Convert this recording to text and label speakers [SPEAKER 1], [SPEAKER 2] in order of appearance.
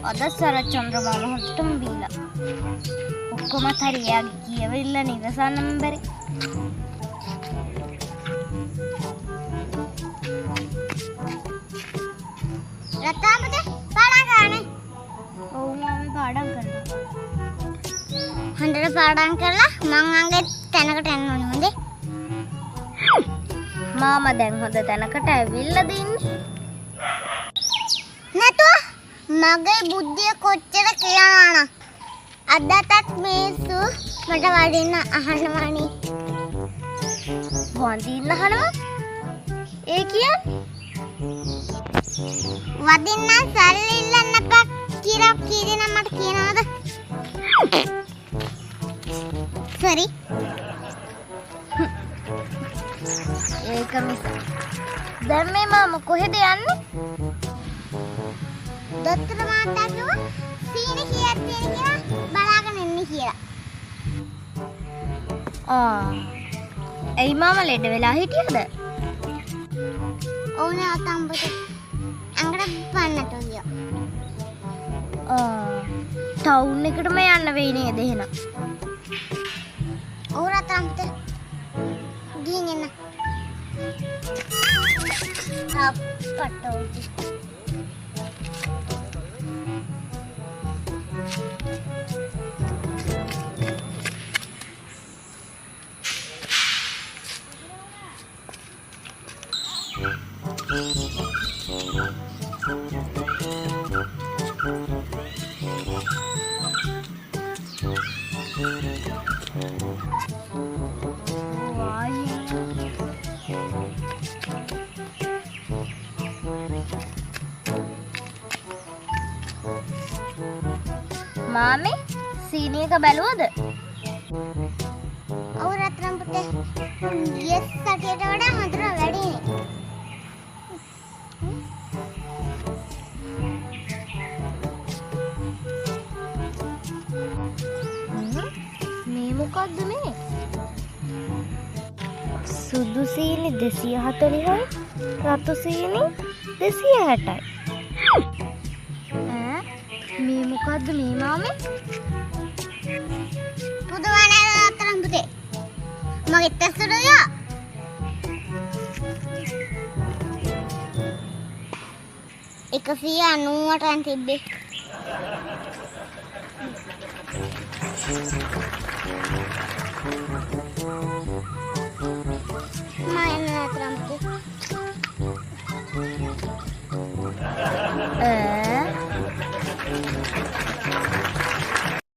[SPEAKER 1] ada Sarath Chandramama හොට්ටම බීලා ඔක්කොම හරියට කියවිලා නිවසන්නම් බැරි රතාමද පාඩම් කරන්නේ ඔව් මම පාඩම් කරනවා හන්දර පාඩම් කරලා මං අංගෙ තැනකට යන්න ඕනේ හොඳේ මාමා දැන් හොඳ තැනකට ඇවිල්ලාද ඉන්නේ නැතුව මගේ බුද්ධිය කොච්චර කියනවා අදටත් මේසු මට වඩින්න අහනවනේ වඳින්න අහනවා ඒ කියන්නේ වදින්න සල්ලි ඉල්ලන්න එපා කියලා කීදෙන මට කියනවද සරි ඒක මිස දැන් මේ මාමා කොහෙද යන්නේ දොස්තර මහත්තයා කිව්වා සීනි කීයක් තියෙන කියලා බලාගෙන ඉන්න කියලා. එයි මාමා ලෙඩ වෙලා හිටියද? ඔව් නේ අතම්බට අංගඩ පන්නට ගියා. ටවුන් එකටම යන්න වෙයි නේද එහෙනම්? ඔව් රතම්බට ගිහින් එන්න. අප්පටෝ මාමේ සීනි එක බැලුවද? ඔව් රත්නම් පුතේ. ගිය සතියට වඩා හොඳට වැඩිනේ. මේ මොකද්ද මේ? සුදු සීනි 240යි රතු සීනි 260යි. මේ මොකද්ද මේ මාමේ? පුදුමනේ අතරම් පුතේ. මගේ තස්සුරියා. එක 198න් තිබ්බේ.